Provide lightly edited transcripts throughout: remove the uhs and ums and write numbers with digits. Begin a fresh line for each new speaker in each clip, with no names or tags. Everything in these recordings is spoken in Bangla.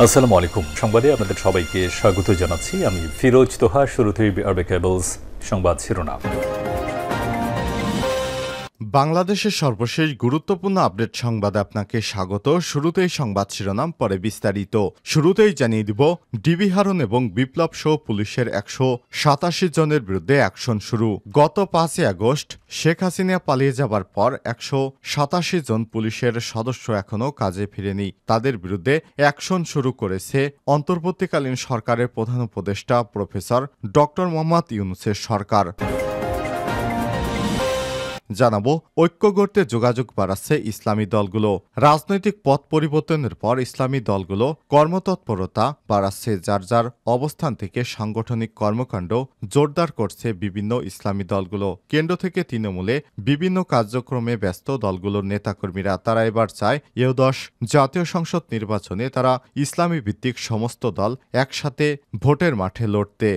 আসসালামু আলাইকুম। সংবাদে আপনাদের সবাইকে স্বাগত জানাচ্ছি। আমি ফিরোজ তোহা। শুরুতেই আরবে কেবলস সংবাদ শিরোনাম।
বাংলাদেশের সর্বশেষ গুরুত্বপূর্ণ আপডেট সংবাদে আপনাকে স্বাগত। শুরুতেই সংবাদ শিরোনাম, পরে বিস্তারিত। শুরুতেই জানিয়ে দিব, ডিবি হারুন এবং বিপ্লব সহ পুলিশের 187 জনের বিরুদ্ধে অ্যাকশন শুরু। গত 5 আগস্ট শেখ হাসিনা পালিয়ে যাবার পর 187 জন পুলিশের সদস্য এখনও কাজে ফিরেনি। তাদের বিরুদ্ধে অ্যাকশন শুরু করেছে অন্তর্বর্তীকালীন সরকারের প্রধান উপদেষ্টা প্রফেসর ডক্টর মোহাম্মদ ইউনূসের সরকার। জানাবো, ঐক্য গড়তে যোগাযোগ বাড়াচ্ছে ইসলামী দলগুলো। রাজনৈতিক পথ পরিবর্তনের পর ইসলামী দলগুলো কর্মতৎপরতা বাড়াচ্ছে। যার যার অবস্থান থেকে সাংগঠনিক কর্মকাণ্ড জোরদার করছে বিভিন্ন ইসলামী দলগুলো। কেন্দ্র থেকে তৃণমূলে বিভিন্ন কার্যক্রমে ব্যস্ত দলগুলোর নেতাকর্মীরা তারা এবার চায় এ-10 জাতীয় সংসদ নির্বাচনে তারা ইসলামী ভিত্তিক সমস্ত দল একসাথে ভোটের মাঠে লড়তে।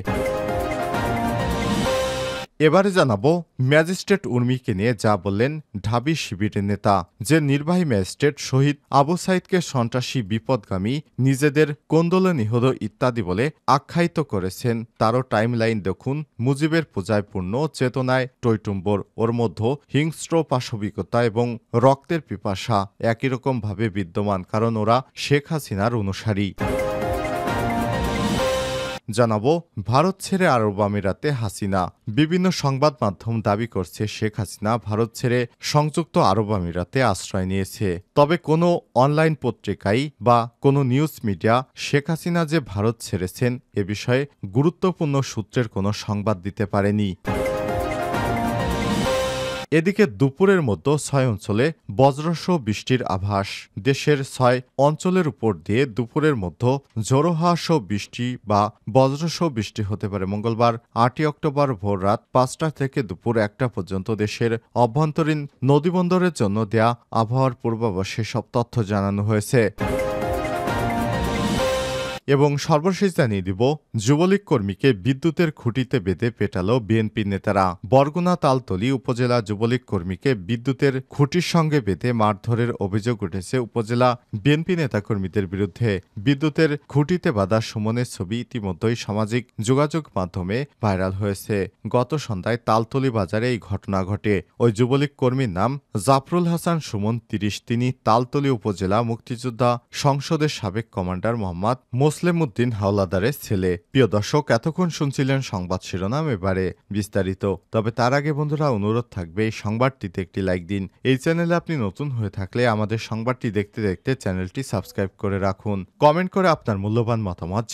এবারে জানাবো, ম্যাজিস্ট্রেট উর্মিকে নিয়ে যা বললেন ঢাবি শিবিরের নেতা। যে নির্বাহী ম্যাজিস্ট্রেট শহীদ আবু সাইদকে সন্ত্রাসী, বিপদগামী, নিজেদের কোন্দলে নিহত ইত্যাদি বলে আখ্যায়িত করেছেন, তারও টাইমলাইন দেখুন। মুজিবের পূজায় পূর্ণ, চেতনায় টইটুম্বর, ওর মধ্যে হিংস্র পাশবিকতা এবং রক্তের পিপাসা একই রকমভাবে বিদ্যমান, কারণ ওরা শেখ হাসিনার অনুসারী। জানাবো, ভারত ছেড়ে আরব আমিরাতে হাসিনা। বিভিন্ন সংবাদ মাধ্যম দাবি করছে শেখ হাসিনা ভারত ছেড়ে সংযুক্ত আরব আমিরাতে আশ্রয় নিয়েছে। তবে কোনো অনলাইন পত্রিকায় বা কোনো নিউজ মিডিয়া শেখ হাসিনা যে ভারত ছেড়েছেন এ বিষয়ে গুরুত্বপূর্ণ সূত্রের কোনো সংবাদ দিতে পারেনি। এদিকে দুপুরের মধ্যে 6 অঞ্চলে বজ্রসহ বৃষ্টির আভাস। দেশের 6 অঞ্চলের উপর দিয়ে দুপুরের মধ্যে ঝোড়ো হাওয়া সহ বৃষ্টি বা বজ্রসহ বৃষ্টি হতে পারে। মঙ্গলবার 8 অক্টোবর ভোর রাত 5টা থেকে দুপুর 1টা পর্যন্ত দেশের অভ্যন্তরীণ নদীবন্দরের জন্য দেয়া আবহাওয়ার পূর্বাভাসে সব তথ্য জানানো হয়েছে। এবং সর্বশেষ জানিয়ে দিব, যুবলীগ কর্মীকে বিদ্যুতের খুঁটিতে বেঁধে পেটালো বিএনপির নেতারা। বরগুনা তালতলী উপজেলা যুবলীগ কর্মীকে বিদ্যুতের খুঁটির সঙ্গে বেঁধে মারধরের অভিযোগ উঠেছে উপজেলা বিএনপি নেতাকর্মীদের বিরুদ্ধে। বিদ্যুতের খুঁটিতে বাঁধা সুমনের ছবি ইতিমধ্যেই সামাজিক যোগাযোগ মাধ্যমে ভাইরাল হয়েছে। গত সন্ধ্যায় তালতলী বাজারে এই ঘটনা ঘটে। ওই যুবলীগ কর্মীর নাম জাফরুল হাসান সুমন, 30। তিনি তালতলী উপজেলা মুক্তিযোদ্ধা সংসদের সাবেক কমান্ডার মোহাম্মদ মুসলিম উদ্দিন হাওলাদারের ছেলে। প্রিয় দর্শক, এতক্ষণ শুনছিলেন সংবাদ শিরোনাম, এবারে বিস্তারিত। তবে তার আগে বন্ধুরা, অনুরোধ থাকবে এই সংবাদটিতে একটি লাইক দিন। এই চ্যানেলে আপনি নতুন হয়ে থাকলে আমাদের সংবাদটি দেখতে দেখতে চ্যানেলটি সাবস্ক্রাইব করে রাখুন। কমেন্ট করে আপনার মূল্যবান মতামত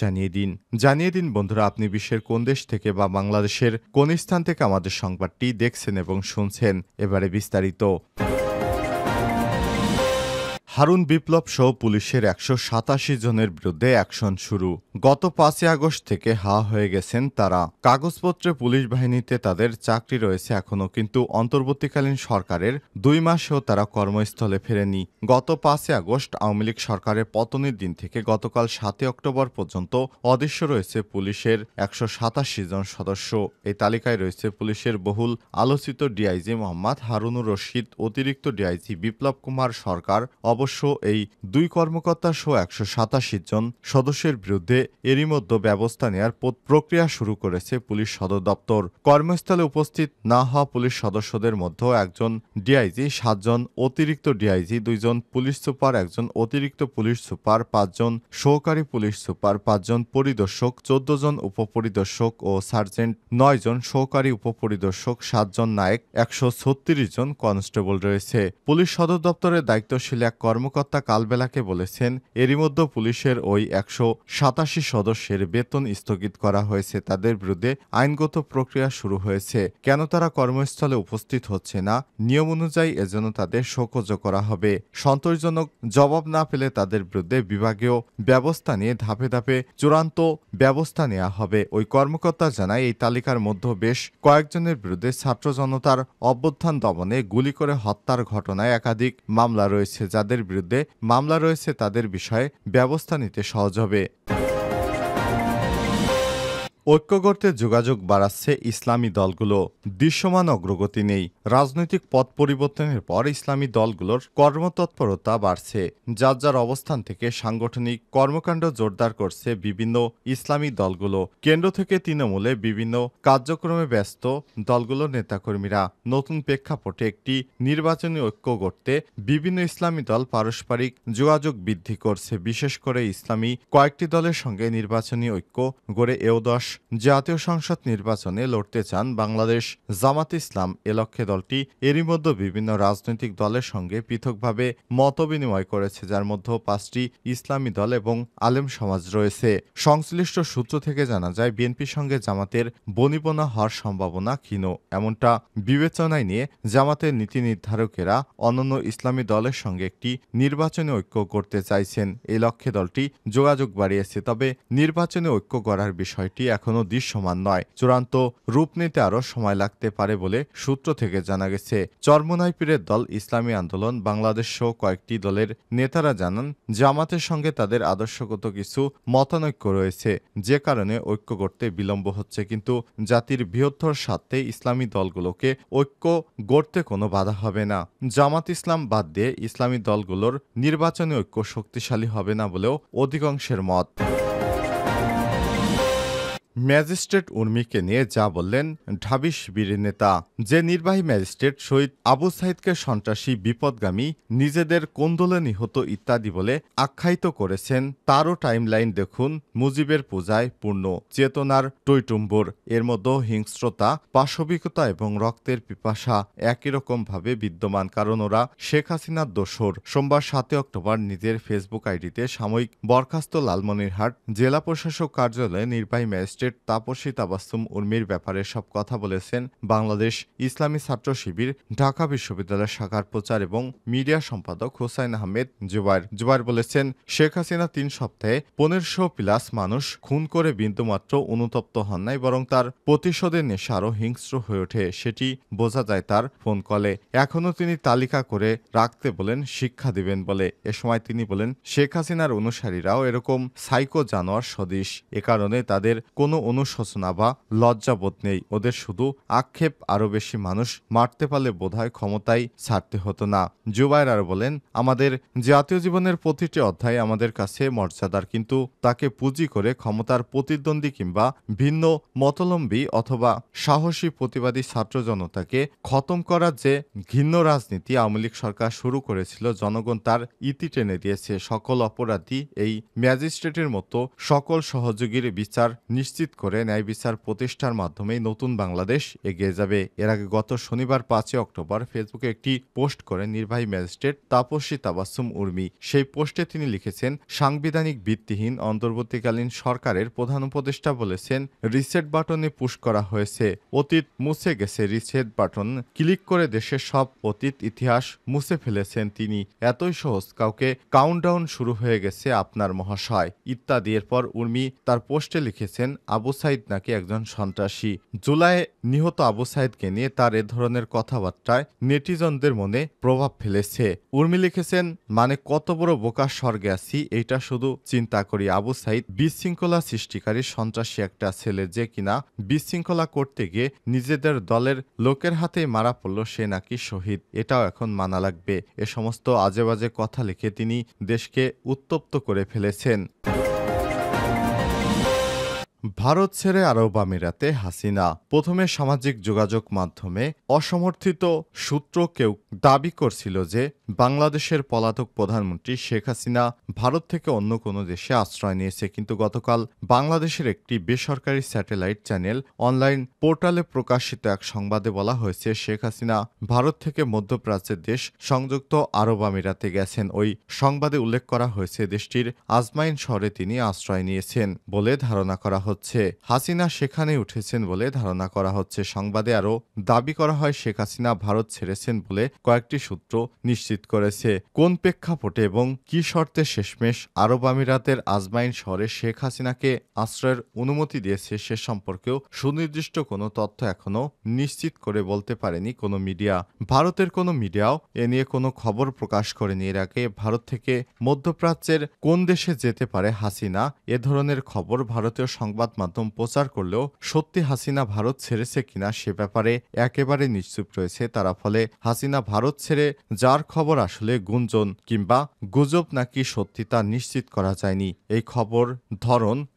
জানিয়ে দিন বন্ধুরা, আপনি বিশ্বের কোন দেশ থেকে বা বাংলাদেশের কোন স্থান থেকে আমাদের সংবাদটি দেখছেন এবং শুনছেন। এবারে বিস্তারিত। হারুন বিপ্লব সহ পুলিশের 187 জনের বিরুদ্ধে অ্যাকশন শুরু। গত 5 আগস্ট থেকে হাওয়া হয়ে গেছেন তারা। কাগজপত্রে পুলিশ বাহিনীতে তাদের চাকরি রয়েছে এখনও, কিন্তু অন্তর্বর্তীকালীন সরকারের 2 মাসেও তারা কর্মস্থলে ফেরেনি। গত 5 আগস্ট আওয়ামী লীগ সরকারের পতনের দিন থেকে গতকাল 7 অক্টোবর পর্যন্ত অদৃশ্য রয়েছে পুলিশের 187 জন সদস্য। এই তালিকায় রয়েছে পুলিশের বহুল আলোচিত ডিআইজি মোহাম্মদ হারুনুর রশিদ, অতিরিক্ত ডিআইজি বিপ্লব কুমার সরকার। অবশ্য এই 2 কর্মকর্তা সহ 187 জন সদস্যের বিরুদ্ধে এরই মধ্যে ব্যবস্থা নেওয়ার প্রক্রিয়া শুরু করেছে পুলিশ সদর দপ্তর। কর্মস্থলে উপস্থিত না হওয়া পুলিশ সদস্যদের মধ্যে একজন ডিআইজি, 7 জন অতিরিক্ত ডিআইজি, 2 জন পুলিশ সুপার, 1 জন অতিরিক্ত পুলিশ সুপার, 5 জন সহকারী পুলিশ সুপার, 5 জন পরিদর্শক, 14 জন উপপরিদর্শক ও সার্জেন্ট, 9 জন সহকারী উপপরিদর্শক, 7 জন নায়েক, 136 জন কনস্টেবল রয়েছে। পুলিশ সদর দপ্তরের দায়িত্বশীল এক কর্মকর্তা কালবেলাকে বলেছেন, এরই মধ্যে পুলিশের ওই 187 সদস্যের বেতন স্থগিত করা হয়েছে। তাদের বিরুদ্ধে আইনগত প্রক্রিয়া শুরু হয়েছে। কেন তারা কর্মস্থলে উপস্থিত হচ্ছে না, নিয়ম অনুযায়ী এজন্য তাদের শোকজ করা হবে। সন্তোষজনক জবাব না পেলে তাদের বিরুদ্ধে বিভাগীয় ব্যবস্থা নিয়ে ধাপে ধাপে চূড়ান্ত ব্যবস্থা নেওয়া হবে। ওই কর্মকর্তা জানায়, এই তালিকার মধ্যে বেশ কয়েকজনের বিরুদ্ধে ছাত্র জনতার অভ্যুত্থান দমনে গুলি করে হত্যার ঘটনায় একাধিক মামলা রয়েছে। যাদের বিরুদ্ধে মামলা রয়েছে তাদের বিষয়ে ব্যবস্থা নিতে সহজ হবে। ঐক্য গড়তে যোগাযোগ বাড়াচ্ছে ইসলামী দলগুলো, দৃশ্যমান অগ্রগতি নেই। রাজনৈতিক পথ পরিবর্তনের পর ইসলামী দলগুলোর কর্মতৎপরতা বাড়ছে। যার যার অবস্থান থেকে সাংগঠনিক কর্মকাণ্ড জোরদার করছে বিভিন্ন ইসলামী দলগুলো। কেন্দ্র থেকে তৃণমূলে বিভিন্ন কার্যক্রমে ব্যস্ত দলগুলোর নেতাকর্মীরা। নতুন প্রেক্ষাপটে একটি নির্বাচনী ঐক্য গড়তে বিভিন্ন ইসলামী দল পারস্পরিক যোগাযোগ বৃদ্ধি করছে। বিশেষ করে ইসলামী কয়েকটি দলের সঙ্গে নির্বাচনী ঐক্য গড়ে এও10 জাতীয় সংসদ নির্বাচনে লড়তে চান বাংলাদেশ জামাত ইসলাম। এ লক্ষ্যে দলটি এরই মধ্যে বিভিন্ন রাজনৈতিক দলের সঙ্গে পৃথকভাবে মতবিনিময় করেছে, যার মধ্যে 5টি ইসলামী দল এবং আলেম সমাজ রয়েছে। সংশ্লিষ্ট সূত্র থেকে জানা যায়, বিএনপির সঙ্গে জামাতের বনিবনা হওয়ার সম্ভাবনা ক্ষীণ। এমনটা বিবেচনায় নিয়ে জামাতের নীতি নির্ধারকেরা অন্যান্য ইসলামী দলের সঙ্গে একটি নির্বাচনী ঐক্য করতে চাইছেন। এই লক্ষ্যে দলটি যোগাযোগ বাড়িয়েছে। তবে নির্বাচনী ঐক্য গড়ার বিষয়টি এখনও দৃশ্যমান নয়। চূড়ান্ত রূপ নিতে আরও সময় লাগতে পারে বলে সূত্র থেকে জানা গেছে। চরমোনাই পীরের দল ইসলামী আন্দোলন বাংলাদেশ সহ কয়েকটি দলের নেতারা জানান, জামাতের সঙ্গে তাদের আদর্শগত কিছু মতানৈক্য রয়েছে, যে কারণে ঐক্য করতে বিলম্ব হচ্ছে। কিন্তু জাতির বৃহত্তর স্বার্থে ইসলামী দলগুলোকে ঐক্য গড়তে কোনো বাধা হবে না। জামাত ইসলাম বাদ দিয়ে ইসলামী দলগুলোর নির্বাচনী ঐক্য শক্তিশালী হবে না বলেও অধিকাংশের মত। ম্যাজিস্ট্রেট উর্মিকে নিয়ে যা বললেন ঢাবি শিবিরের নেতা। যে নির্বাহী ম্যাজিস্ট্রেট শহীদ আবু সাইদকে সন্ত্রাসী, বিপদগামী, নিজেদের কোন্দলে নিহত ইত্যাদি বলে আখ্যায়িত করেছেন, তারও টাইমলাইন দেখুন। মুজিবের পূজায় পূর্ণ, চেতনার টইটুম্বর, এর মধ্যে হিংস্রতা, পাশবিকতা এবং রক্তের পিপাসা একই রকমভাবে বিদ্যমান, কারণ ওরা শেখ হাসিনার দোসর। সোমবার 7 অক্টোবর নিজের ফেসবুক আইডিতে সাময়িক বরখাস্ত লালমনিরহাট জেলা প্রশাসক কার্যালয়ে নির্বাহী ম্যাজিস্ট্রেট তাপসী তাবাসসুম উর্মির ব্যাপারে সব কথা বলেছেন বাংলাদেশ ইসলামী ছাত্র শিবির ঢাকা বিশ্ববিদ্যালয় শাখার প্রচার এবং মিডিয়া সম্পাদক হোসাইন আহমেদ জুবায়ের বলেছেন, শেখ হাসিনা 3 সপ্তাহে 1500+ মানুষ খুন করে বিন্দুমাত্র অনুতপ্ত হন নাই, বরং তার প্রতিশোধের নেশা আরও হিংস্র হয়ে ওঠে। সেটি বোঝা যায় তার ফোন কলে। এখনও তিনি তালিকা করে রাখতে বলেন, শিক্ষা দিবেন বলে। এ সময় তিনি বলেন, শেখ হাসিনার অনুসারীরাও এরকম সাইকো জানোয়ার সদৃশ। এ কারণে তাদের কোনো অনুশোচনা বা লজ্জাবোধ নেই। ওদের শুধু আক্ষেপ, আরও বেশি মানুষ মারতে পারলে বোধহয় ক্ষমতায় ছাড়তে হতো না। জুবায়ের আরও বলেন, আমাদের জাতীয় জীবনের প্রতিটি অধ্যায় আমাদের কাছে মর্যাদার, কিন্তু তাকে পুঁজি করে ক্ষমতার প্রতিদ্বন্দ্বী কিংবা ভিন্ন মতলম্বী অথবা সাহসী প্রতিবাদী ছাত্র জনতাকে খতম করার যে ঘৃণ্য রাজনীতি আওয়ামী লীগ সরকার শুরু করেছিল, জনগণ তার ইতি টেনে দিয়েছে। সকল অপরাধী এই ম্যাজিস্ট্রেটের মতো সকল সহযোগীর বিচার নিশ্চিত করে ন্যায় বিচার প্রতিষ্ঠার মাধ্যমেই নতুন বাংলাদেশ এগিয়ে যাবে। এর আগে গত শনিবার 5 অক্টোবর ফেসবুকে একটি পোস্ট করেন নির্বাহী ম্যাজিস্ট্রেট তাপসী তাবাসসুম উর্মি। সেই পোস্টে তিনি লিখেছেন, সাংবিধানিক ভিত্তিহীন অন্তর্বর্তীকালীন সরকারের প্রধান উপদেষ্টা বলেছেন, রিসেট বাটনে পুশ করা হয়েছে, অতীত মুছে গেছে। রিসেট বাটন ক্লিক করে দেশের সব অতীত ইতিহাস মুছে ফেলেছেন তিনি। এতই সহজ, কাউকে কাউন্টডাউন শুরু হয়ে গেছে আপনার মহাশয় ইত্যাদি। এরপর উর্মি তার পোস্টে লিখেছেন, আবু সাইদ নাকি একজন সন্ত্রাসী। জুলাইয়ে নিহত আবু সাইদকে নিয়ে তার এ ধরনের কথাবার্তায় নেটিজনদের মনে প্রভাব ফেলেছে। উর্মি লিখেছেন, মানে কত বড় বোকার স্বর্গে আছি এইটা শুধু চিন্তা করি। আবু সাইদ বিশৃঙ্খলা সৃষ্টিকারী সন্ত্রাসী একটা ছেলে, যে কিনা বিশৃঙ্খলা করতে গিয়ে নিজেদের দলের লোকের হাতেই মারা পড়ল, সে নাকি শহীদ। এটাও এখন মানা লাগবে। এ সমস্ত আজেবাজে কথা লিখে তিনি দেশকে উত্তপ্ত করে ফেলেছেন। ভারত ছেড়ে আরব আমিরাতে হাসিনা। প্রথমে সামাজিক যোগাযোগ মাধ্যমে অসমর্থিত সূত্র কেউ দাবি করছিল যে বাংলাদেশের পলাতক প্রধানমন্ত্রী শেখ হাসিনা ভারত থেকে অন্য কোনো দেশে আশ্রয় নিয়েছে। কিন্তু গতকাল বাংলাদেশের একটি বেসরকারি স্যাটেলাইট চ্যানেল অনলাইন পোর্টালে প্রকাশিত এক সংবাদে বলা হয়েছে, শেখ হাসিনা ভারত থেকে মধ্যপ্রাচ্যের দেশ সংযুক্ত আরব আমিরাতে গেছেন। ওই সংবাদে উল্লেখ করা হয়েছে, দেশটির আজমাইন শহরে তিনি আশ্রয় নিয়েছেন বলে ধারণা করা হচ্ছে। হাসিনা সেখানে উঠেছেন বলে ধারণা করা হচ্ছে। সংবাদে আরও দাবি করা হয়, শেখ হাসিনা ভারত ছেড়েছেন বলে কয়েকটি সূত্র নিশ্চিত করেছে। কোন প্রেক্ষাপটে এবং কি শর্তে শেষমেশ আরব আমিরাতের আজমাইন শহরে শেখ হাসিনাকে আশ্রয়ের অনুমতি দিয়েছে সে সম্পর্কেও সুনির্দিষ্ট কোনো তথ্য এখনও নিশ্চিত করে বলতে পারেনি কোনো মিডিয়া। ভারতের কোনো মিডিয়াও এ নিয়ে কোনো খবর প্রকাশ করেনি। এর আগে ভারত থেকে মধ্যপ্রাচ্যের কোন দেশে যেতে পারে হাসিনা, এ ধরনের খবর ভারতীয় সংবাদ সংবাদ মাধ্যম প্রচার করলেও সত্যি হাসিনা ভারত ছেড়েছে কিনা সে ব্যাপারে একেবারে নিশ্চুপ রয়েছে তারা। ফলে হাসিনা ভারত ছেড়ে যার খবর আসলে গুঞ্জন কিংবা গুজব নাকি সত্যি তা নিশ্চিত করা যায়নি। এই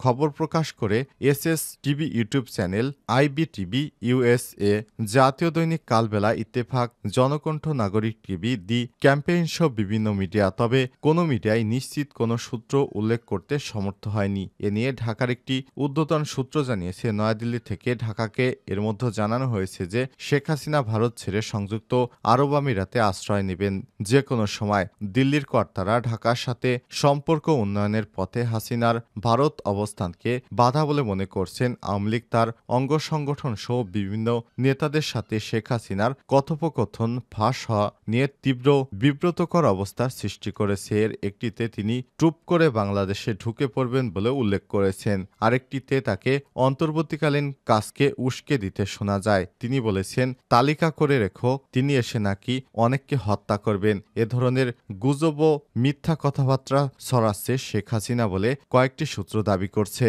খবর প্রকাশ করে SS TV YouTube channel, IBTV USA, জাতীয় দৈনিক কালবেলা, ইত্তেফাক, জনকণ্ঠ, নাগরিক টিভি, দি ক্যাম্পেইন সহ বিভিন্ন মিডিয়া। তবে কোনো মিডিয়ায় নিশ্চিত কোনো সূত্র উল্লেখ করতে সমর্থ হয়নি। এ নিয়ে ঢাকার একটি ঊর্ধ্বতন সূত্র জানিয়েছে, নয়াদিল্লি থেকে ঢাকাকে এর মধ্যে জানানো হয়েছে যে শেখ হাসিনা ভারত ছেড়ে সংযুক্ত আরব আমিরাতে আশ্রয় নেবেন যে কোনো সময়। দিল্লির কর্তারা ঢাকার সাথে সম্পর্ক উন্নয়নের পথে হাসিনার ভারত অবস্থানকে বাধা বলে মনে করছেন। আওয়ামী লীগ তার অঙ্গ সংগঠন সহ বিভিন্ন নেতাদের সাথে শেখ হাসিনার কথোপকথন ফাঁস হওয়া নিয়ে তীব্র বিব্রতকর অবস্থার সৃষ্টি করেছে। এর একটিতে তিনি টুপ করে বাংলাদেশে ঢুকে পড়বেন বলে উল্লেখ করেছেন, আরেকটিতে তাকে অন্তর্বর্তীকালীন কাজকে উস্কে দিতে শোনা যায়। তিনি বলেছেন, তালিকা করে রেখো, তিনি এসে নাকি অনেককে হত্যা করবেন। এ ধরনের গুজব ও মিথ্যা কথাবার্তা ছড়াচ্ছে শেখ হাসিনা বলে কয়েকটি সূত্র দাবি করছে।